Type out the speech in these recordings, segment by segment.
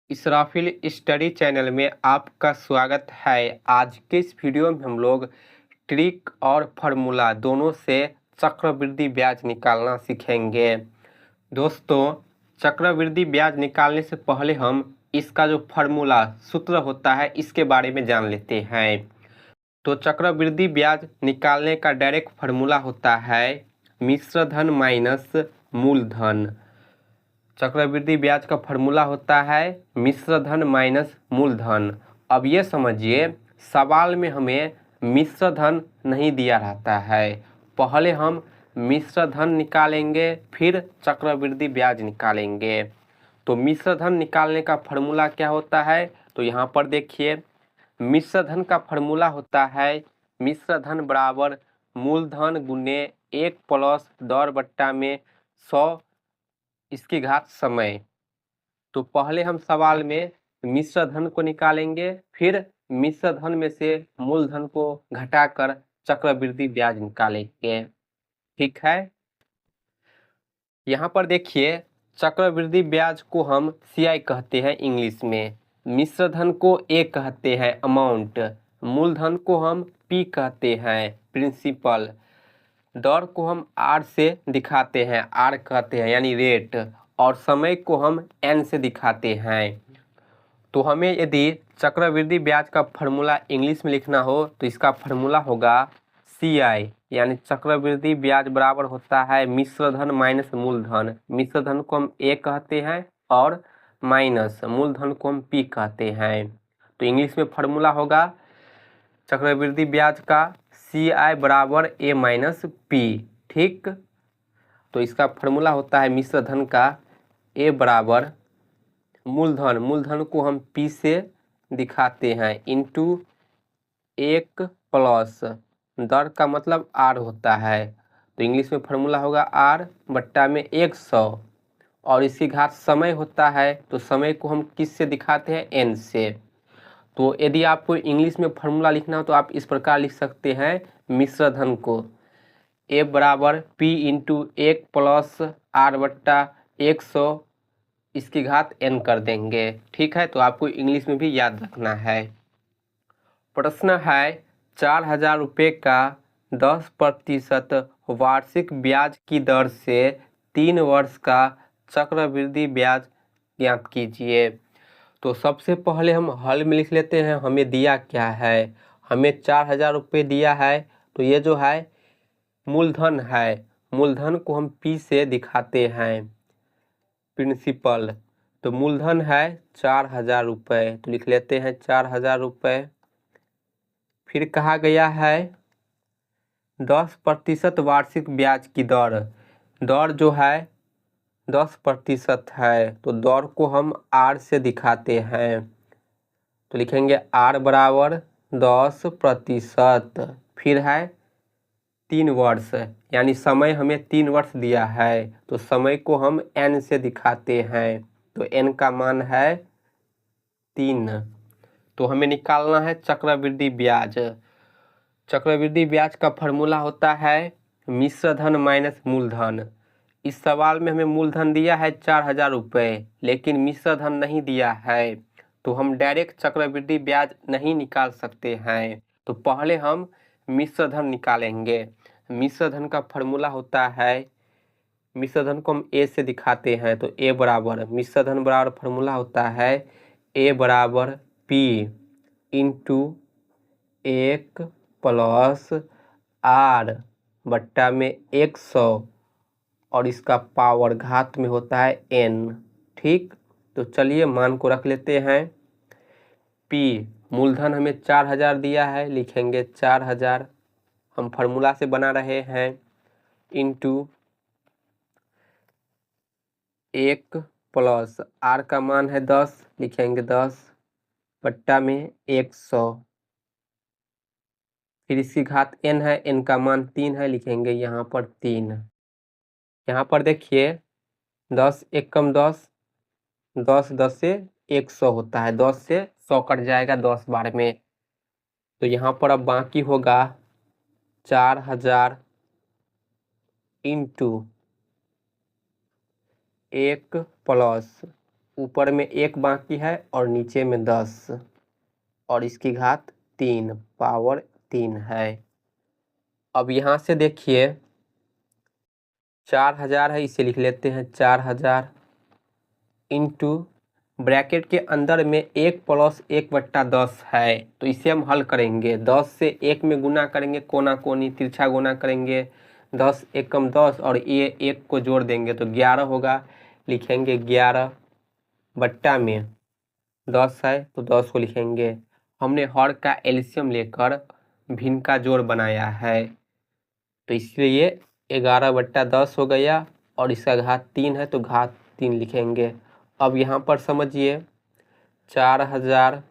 Israfil study channel में आपका स्वागत है। आज के इस वीडियो में हम लोग ट्रिक और फार्मूला दोनों से चक्रवृद्धि ब्याज निकालना सीखेंगे। दोस्तों, चक्रवृद्धि ब्याज निकालने से पहले हम इसका जो फार्मूला सूत्र होता है इसके बारे में जान लेते हैं। तो चक्रवृद्धि ब्याज निकालने का डायरेक्ट फार्मूला होता है मिश्र धन माइनस मूलधन। चक्रवृद्धि ब्याज का फार्मूला होता है मिश्र धन माइनस मूलधन। अब ये समझिए, सवाल में हमें मिश्र धन नहीं दिया रहता है। पहले हम मिश्र धन निकालेंगे, फिर चक्रवृद्धि ब्याज निकालेंगे। तो मिश्र धन निकालने का फार्मूला क्या होता है, तो यहाँ पर देखिए, मिश्र धन का फार्मूला होता है मिश्र धन बराबर मूलधन गुने 1 प्लस दर बट्टा में 100 इसकी घात समय। तो पहले हम सवाल में मिश्र धन को निकालेंगे, फिर मिश्र धन में से मूलधन को घटाकर चक्रवृद्धि ब्याज निकालेंगे। ठीक है। यहाँ पर देखिए, चक्रवृद्धि ब्याज को हम CI कहते हैं इंग्लिश में, मिश्र धन को A कहते हैं अमाउंट, मूलधन को हम P कहते हैं प्रिंसिपल, दर को हम R से दिखाते हैं, R कहते हैं यानी रेट, और समय को हम N से दिखाते हैं। तो हमें यदि चक्रवृद्धि ब्याज का फार्मूला इंग्लिश में लिखना हो तो इसका फार्मूला होगा CI, यानी चक्रवृद्धि ब्याज बराबर होता है मिश्र धन माइनस मूलधन। मिश्र धन को हम A कहते हैं और माइनस मूलधन को हम P कहते हैं। तो इंग्लिश में फार्मूला होगा चक्रवृद्धि ब्याज का CI बराबर A माइनस P। ठीक। तो इसका फार्मूला होता है मिश्र धन का A बराबर मूलधन, मूलधन को हम P से दिखाते हैं इंटू 1 प्लस दर का मतलब R होता है। तो इंग्लिश में फार्मूला होगा R बट्टा में 100, और इसकी घात समय होता है। तो समय को हम किस से दिखाते हैं, N से। तो यदि आपको इंग्लिश में फार्मूला लिखना हो तो आप इस प्रकार लिख सकते हैं मिश्र धन को A बराबर P इंटू 1 प्लस R बट्टा 100 इसकी घात N कर देंगे। ठीक है। तो आपको इंग्लिश में भी याद रखना है। प्रश्न है 4000 रुपये का 10% वार्षिक ब्याज की दर से 3 वर्ष का चक्रवृद्धि ब्याज ज्ञात कीजिए। तो सबसे पहले हम हल में लिख लेते हैं हमें दिया क्या है। हमें 4000 रुपये दिया है, तो ये जो है मूलधन है, मूलधन को हम P से दिखाते हैं प्रिंसिपल। तो मूलधन है 4000 रुपये, तो लिख लेते हैं 4000 रुपये। फिर कहा गया है 10% वार्षिक ब्याज की दर, दर जो है 10% है, तो दर को हम R से दिखाते हैं। तो लिखेंगे R बराबर 10%। फिर है 3 वर्ष, यानी समय हमें 3 वर्ष दिया है, तो समय को हम N से दिखाते हैं। तो N का मान है 3। तो हमें निकालना है चक्रवृद्धि ब्याज। चक्रवृद्धि ब्याज का फार्मूला होता है मिश्र धन माइनस मूलधन। इस सवाल में हमें मूलधन दिया है 4000 रुपये, लेकिन मिश्र धन नहीं दिया है, तो हम डायरेक्ट चक्रवृद्धि ब्याज नहीं निकाल सकते हैं। तो पहले हम मिश्र धन निकालेंगे। मिश्र धन का फार्मूला होता है, मिश्र धन को हम A से दिखाते हैं, तो A बराबर मिश्र धन बराबर फार्मूला होता है A बराबर P इंटू 1 प्लस R बट्टा में 100, और इसका पावर घात में होता है N। ठीक। तो चलिए मान को रख लेते हैं। P मूलधन हमें 4000 दिया है, लिखेंगे 4000, हम फार्मूला से बना रहे हैं, इंटू 1 प्लस R का मान है 10, लिखेंगे 10 बट्टा में 100। फिर इसकी घात N है, N का मान 3 है, लिखेंगे यहाँ पर 3। यहाँ पर देखिए 10 1 कम 10, 10 10 से 100 होता है, 10 से 100 कट जाएगा 10 बार में। तो यहाँ पर अब बाकी होगा 4000 इंटू 1 प्लस ऊपर में 1 बाकी है और नीचे में 10 और इसकी घात 3 पावर 3 है। अब यहाँ से देखिए 4000 है, इसे लिख लेते हैं 4000 इंटू ब्रैकेट के अंदर में 1 प्लस 1/10 है, तो इसे हम हल करेंगे। 10 से 1 में गुना करेंगे, कोना कोनी तिरछा गुना करेंगे, 10 एकम 10 और ये 1 को जोड़ देंगे तो 11 होगा। लिखेंगे 11 बट्टा में 10 है तो 10 को लिखेंगे। हमने हर का एलसीएम लेकर भिन्न का जोड़ बनाया है, तो इसलिए 11/10 हो गया और इसका घात 3 है तो घात 3 लिखेंगे। अब यहाँ पर समझिए 4000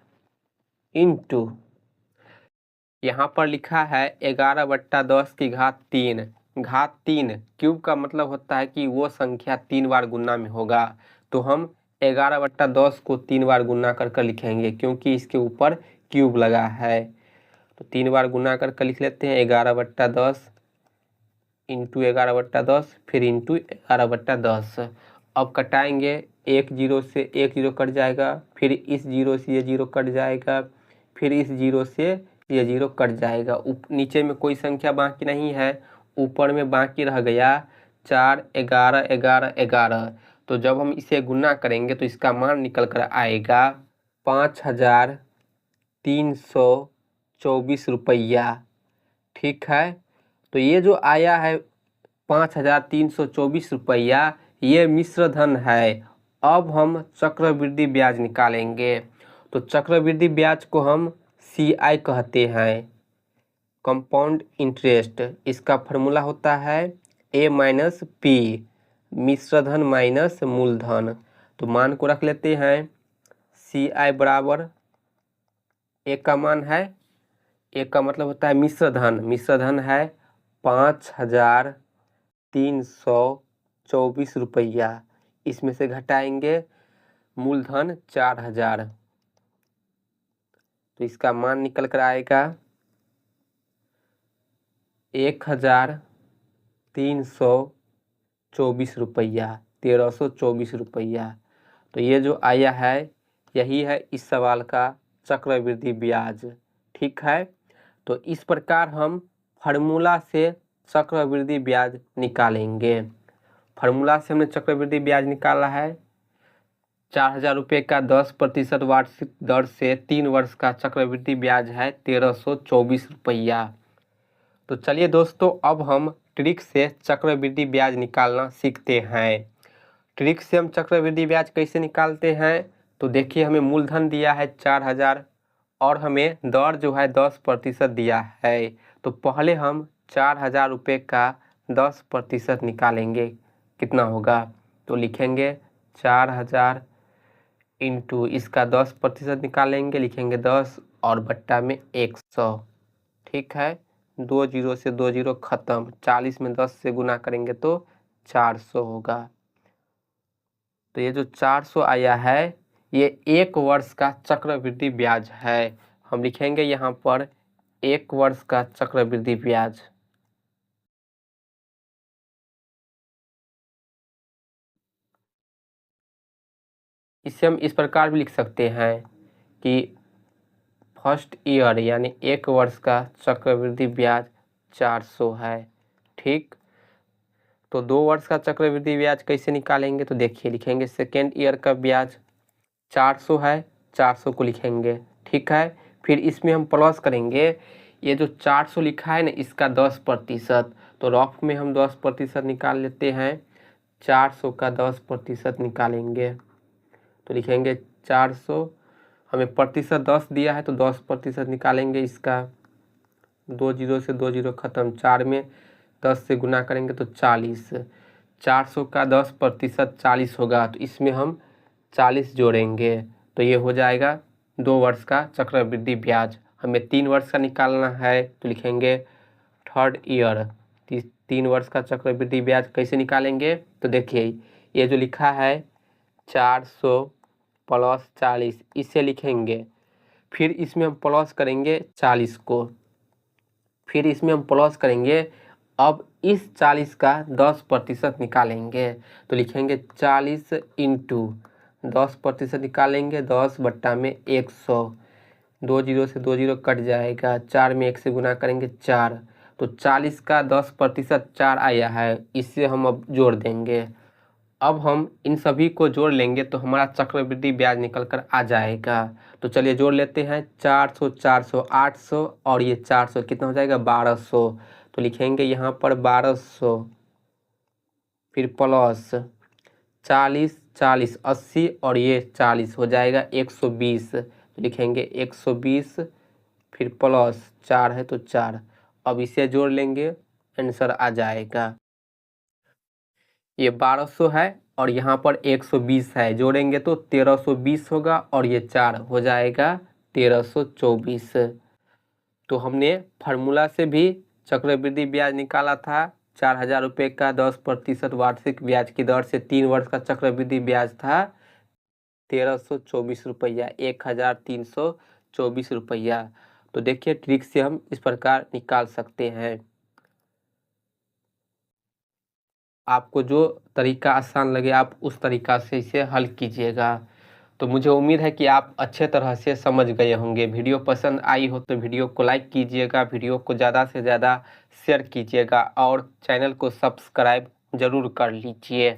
इंटू यहाँ पर लिखा है 11/10 की घात 3। घात 3 क्यूब का मतलब होता है कि वो संख्या 3 बार गुना में होगा, तो हम 11/10 को 3 बार गुना कर लिखेंगे क्योंकि इसके ऊपर क्यूब लगा है। तो 3 बार गुना कर लिख लेते हैं 11/10 इंटू 11/10 फिर इंटू 11/10। अब कटाएंगे, 1 0 से 1 0 कट जाएगा, फिर इस 0 से ये 0 कट जाएगा, फिर इस 0 से ये 0 कट जाएगा। नीचे में कोई संख्या बाकी नहीं है, ऊपर में बाकी रह गया 4 11 11 11। तो जब हम इसे गुना करेंगे तो इसका मान निकल कर आएगा 5324 रुपया। ठीक है, तो ये जो आया है 5324 रुपया, ये मिश्र धन है। अब हम चक्रवृद्धि ब्याज निकालेंगे, तो चक्रवृद्धि ब्याज को हम CI कहते हैं, कंपाउंड इंटरेस्ट। इसका फॉर्मूला होता है A माइनस P, मिश्र धन माइनस मूलधन। तो मान को रख लेते हैं, CI बराबर A का मान है, A का मतलब होता है मिश्र धन, मिश्र धन है 5324 रुपया। इसमें से घटाएंगे मूलधन 4000, तो इसका मान निकल कर आएगा 1324 रुपया, 1324 रुपया। तो ये जो आया है यही है इस सवाल का चक्रवृद्धि ब्याज। ठीक है, तो इस प्रकार हम फार्मूला से चक्रवृद्धि ब्याज निकालेंगे। फार्मूला से हमने चक्रवृद्धि ब्याज निकाला है 4000 रुपये का 10% वार्षिक दर से 3 वर्ष का चक्रवृद्धि ब्याज है 1324 रुपया। तो चलिए दोस्तों, अब हम ट्रिक से चक्रवृद्धि ब्याज निकालना सीखते हैं। ट्रिक से हम चक्रवृद्धि ब्याज कैसे निकालते हैं, तो देखिए हमें मूलधन दिया है 4000 और हमें दर जो है 10% दिया है। तो पहले हम 4000 रुपये का 10% निकालेंगे, कितना होगा, तो लिखेंगे 4000 इंटू इसका 10% निकालेंगे, लिखेंगे 10 और बट्टा में 100। ठीक है, 2 0 से 2 0 खत्म, 40 में 10 से गुना करेंगे तो 400 होगा। तो ये जो 400 आया है ये 1 वर्ष का चक्रवृद्धि ब्याज है। हम लिखेंगे यहाँ पर 1 वर्ष का चक्रवृद्धि ब्याज। इसे हम इस प्रकार भी लिख सकते हैं कि फर्स्ट ईयर यानी 1 वर्ष का चक्रवृद्धि ब्याज 400 है। ठीक, तो 2 वर्ष का चक्रवृद्धि ब्याज कैसे निकालेंगे, तो देखिए लिखेंगे सेकेंड ईयर का ब्याज 400 है, 400 को लिखेंगे। ठीक है, फिर इसमें हम प्लस करेंगे, ये जो 400 लिखा है ना इसका 10%, तो रफ में हम 10% निकाल लेते हैं। 400 का 10% निकालेंगे तो लिखेंगे 400, हमें प्रतिशत 10 दिया है तो 10% निकालेंगे इसका। 2 0 से 2 0 खत्म, 4 में 10 से गुना करेंगे तो 40। 400 का 10% 40 होगा, तो इसमें हम 40 जोड़ेंगे तो ये हो जाएगा 2 वर्ष का चक्रवृद्धि ब्याज। हमें 3 वर्ष का निकालना है तो लिखेंगे थर्ड ईयर। 3 वर्ष का चक्रवृद्धि ब्याज कैसे निकालेंगे, तो देखिए ये जो लिखा है 400 प्लस 40 इसे लिखेंगे, फिर इसमें हम प्लस करेंगे 40 को, फिर इसमें हम प्लस करेंगे, अब इस 40 का 10% निकालेंगे तो लिखेंगे 40 इंटू 10% निकालेंगे, 10 बट्टा में 100, 2 जीरो से 2 जीरो कट जाएगा, 4 में 1 से गुना करेंगे 4, तो 40 का 10% 4 आया है, इससे हम अब जोड़ देंगे। अब हम इन सभी को जोड़ लेंगे तो हमारा चक्रवृद्धि ब्याज निकल कर आ जाएगा। तो चलिए जोड़ लेते हैं, 400 400 800 और ये 400 कितना हो जाएगा 1200। तो लिखेंगे यहाँ पर 1200, फिर प्लस 40 40 80 और ये 40 हो जाएगा 120। तो लिखेंगे 120, फिर प्लस 4 है तो 4। अब इसे जोड़ लेंगे, आंसर आ जाएगा। ये 1200 है और यहाँ पर 120 है, जोड़ेंगे तो 1320 होगा और ये 4 हो जाएगा 1324। तो हमने फार्मूला से भी चक्रवृद्धि ब्याज निकाला था। 4000 रुपये का 10% वार्षिक ब्याज की दर से 3 वर्ष का चक्रवृद्धि ब्याज था 1324 रुपया, 1324 रुपया। तो देखिए ट्रिक से हम इस प्रकार निकाल सकते हैं। आपको जो तरीका आसान लगे आप उस तरीका से इसे हल कीजिएगा। तो मुझे उम्मीद है कि आप अच्छे तरह से समझ गए होंगे। वीडियो पसंद आई हो तो वीडियो को लाइक कीजिएगा, वीडियो को ज़्यादा से ज़्यादा शेयर कीजिएगा और चैनल को सब्सक्राइब ज़रूर कर लीजिए।